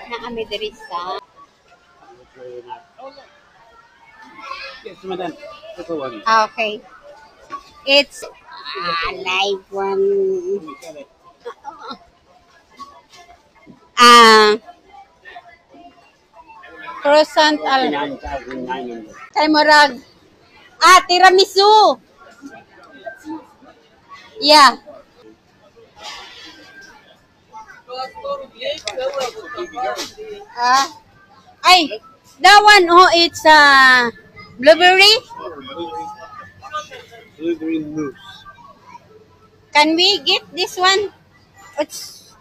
na kami diri sa Get some of them. Little ones. okay. It's live one. Ah, croissant al 9,900. kay murag. Tiramisu. Yeah. Ah, ay, that one, oh, it's blueberry. Blueberry mousse. Can we get this one? It's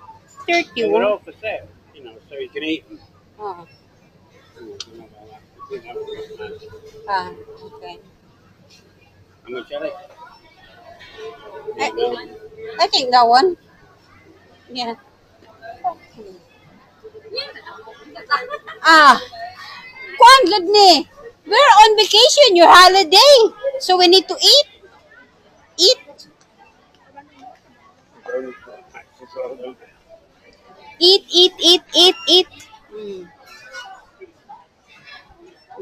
They're 31. all for sale, you know, so you can eat them. Oh, How okay. much are they? I, I think that one. Yeah. Kwan gud ni. We're on vacation, your holiday. So we need to eat. Eat. Eat.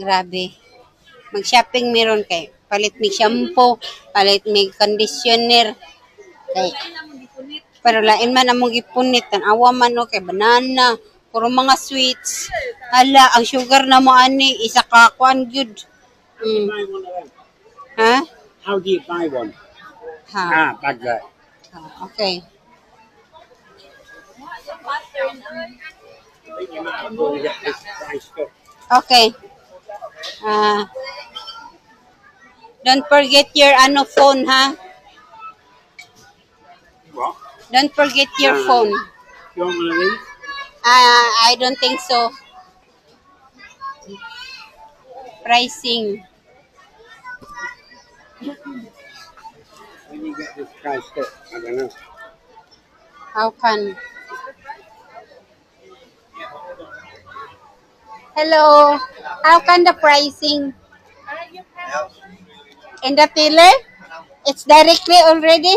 Grabe. Mag-shopping meron kay. Palit may shampoo, palit may conditioner. Kay. Pero lain man among gipunit, tanawa man no kay banana, puro mga sweets. Hala, ang sugar na mo ani, isa ka kwan gyud. Mm. Buy one of them. Ha? How do you buy one? Ha. Back there. Okay. I think you might have to get this priced up. Okay. Don't forget your phone, ha? What? Don't forget your phone. You want one of these? I don't think so. Pricing. When you get this priced up, I don't know. How can? Hello. How can the pricing? In the tiller? It's directly already?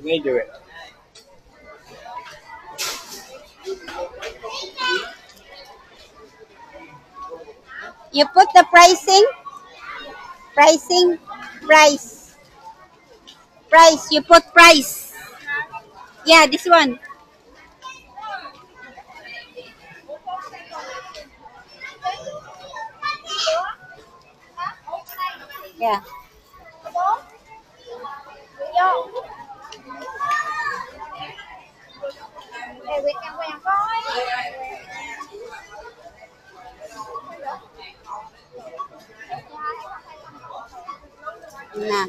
They do it. You put the pricing? Price. You put price. Yeah, this one. Yeah. Na.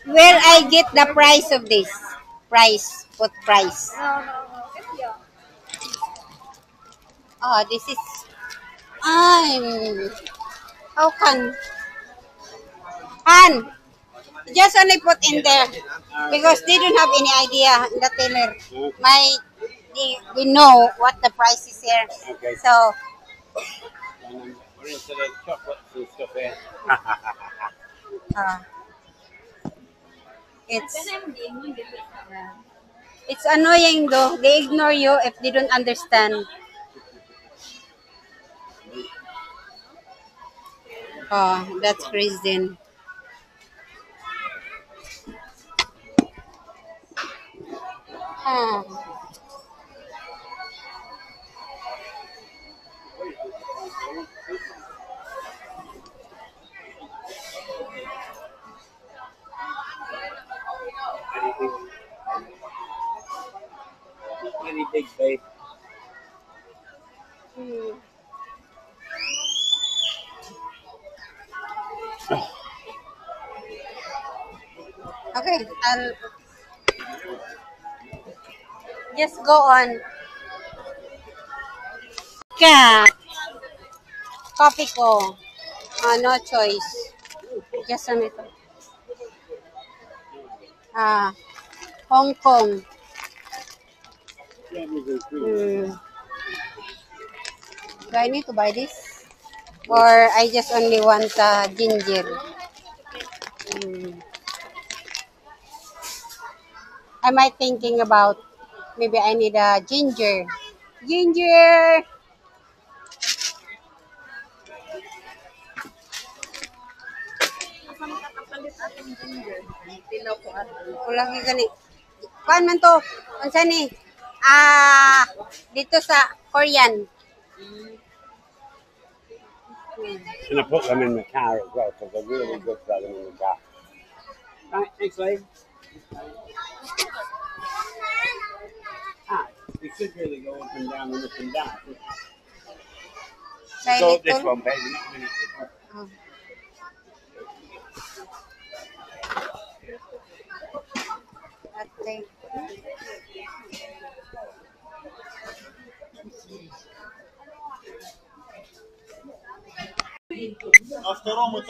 Where I get the price of this? Price. Put price. Oh, this is. How can? Han, just only put in there because they don't have any idea in the tailor. We know what the price is here. Okay. So, We're into the chocolates and stuff here. uh, it's annoying though. They ignore you if they don't understand. Oh, that's reason. Really big, babe. Okay, I'll just go on. Coffee ko. No choice. Just ano ito. Hong Kong. Yeah, we do too. So I need to buy this? Or I just only want ginger? Hmm. I might thinking about maybe I need a ginger. Ginger! Kulang yung gani. Kuan man to. Unsa ni? Dito sa Korean. And I put them in the car as well because they're really good to have them in the car. Right, next leg. You should really go up and down and up and down. Sa Go up this little. one, baby. Not a minute. Oh. Okay. After all,